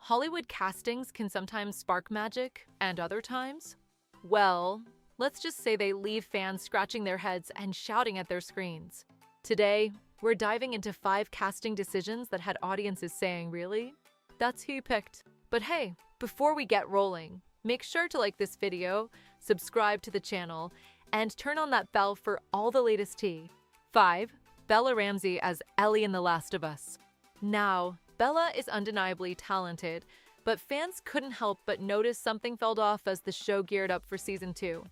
Hollywood castings can sometimes spark magic, and other times, well, let's just say they leave fans scratching their heads and shouting at their screens. Today, we're diving into 5 casting decisions that had audiences saying, "Really? That's who you picked." But hey, before we get rolling, make sure to like this video, subscribe to the channel, and turn on that bell for all the latest tea. 5. Bella Ramsey as Ellie in The Last of Us. Now, Bella is undeniably talented, but fans couldn't help but notice something fell off as the show geared up for season 2.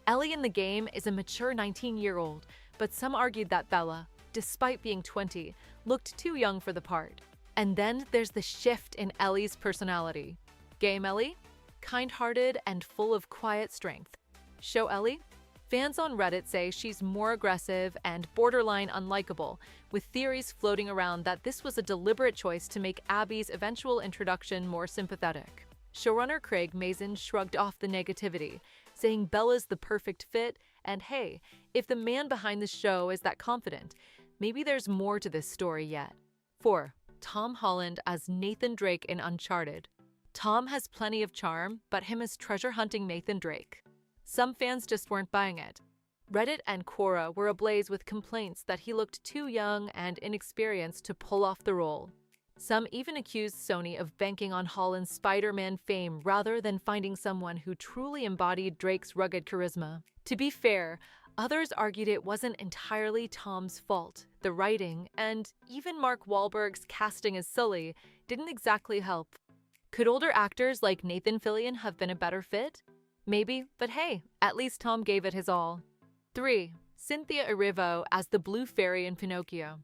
Ellie in the game is a mature 19-year-old, but some argued that Bella, despite being 20, looked too young for the part. And then there's the shift in Ellie's personality. Game Ellie? Kind-hearted and full of quiet strength. Show Ellie? Fans on Reddit say she's more aggressive and borderline unlikable, with theories floating around that this was a deliberate choice to make Abby's eventual introduction more sympathetic. Showrunner Craig Mazin shrugged off the negativity, saying Bella's the perfect fit, and hey, if the man behind the show is that confident, maybe there's more to this story yet. 4. Tom Holland as Nathan Drake in Uncharted. Tom has plenty of charm, but him as treasure-hunting Nathan Drake. Some fans just weren't buying it. Reddit and Quora were ablaze with complaints that he looked too young and inexperienced to pull off the role. Some even accused Sony of banking on Holland's Spider-Man fame rather than finding someone who truly embodied Drake's rugged charisma. To be fair, others argued it wasn't entirely Tom's fault. The writing, and even Mark Wahlberg's casting as Sully, didn't exactly help. Could older actors like Nathan Fillion have been a better fit? Maybe, but hey, at least Tom gave it his all. 3. Cynthia Arivo as the Blue Fairy in Pinocchio.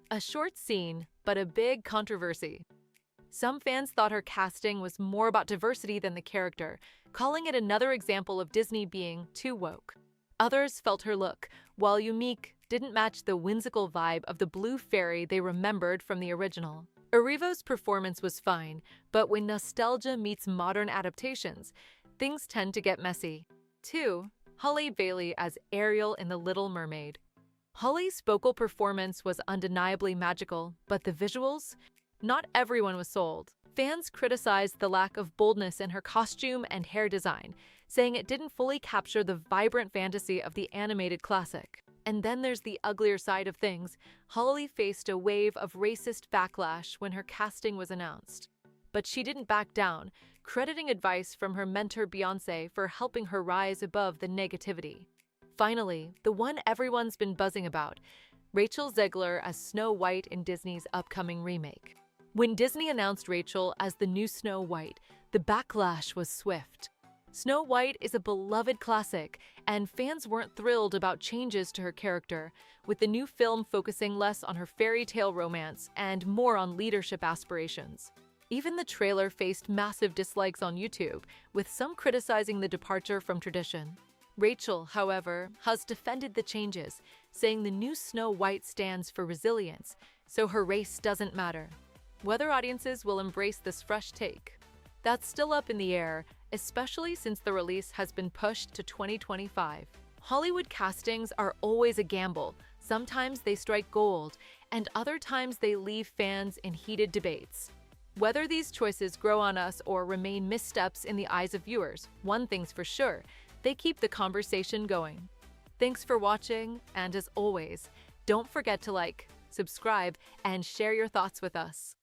A short scene, but a big controversy. Some fans thought her casting was more about diversity than the character, calling it another example of Disney being too woke. Others felt her look, while unique, didn't match the whimsical vibe of the Blue Fairy they remembered from the original. Arivo's performance was fine, but when nostalgia meets modern adaptations, things tend to get messy. 2. Halle Bailey as Ariel in The Little Mermaid. Holly's vocal performance was undeniably magical, but the visuals? Not everyone was sold. Fans criticized the lack of boldness in her costume and hair design, saying it didn't fully capture the vibrant fantasy of the animated classic. And then there's the uglier side of things. Holly faced a wave of racist backlash when her casting was announced. But she didn't back down, crediting advice from her mentor Beyoncé for helping her rise above the negativity. Finally, the one everyone's been buzzing about, Rachel Zegler as Snow White in Disney's upcoming remake. When Disney announced Rachel as the new Snow White, the backlash was swift. Snow White is a beloved classic, and fans weren't thrilled about changes to her character, with the new film focusing less on her fairy tale romance and more on leadership aspirations. Even the trailer faced massive dislikes on YouTube, with some criticizing the departure from tradition. Rachel, however, has defended the changes, saying the new Snow White stands for resilience, so her race doesn't matter. Whether audiences will embrace this fresh take, that's still up in the air, especially since the release has been pushed to 2025. Hollywood castings are always a gamble. Sometimes they strike gold, and other times they leave fans in heated debates. Whether these choices grow on us or remain missteps in the eyes of viewers, one thing's for sure, they keep the conversation going. Thanks for watching, and as always, don't forget to like, subscribe, and share your thoughts with us.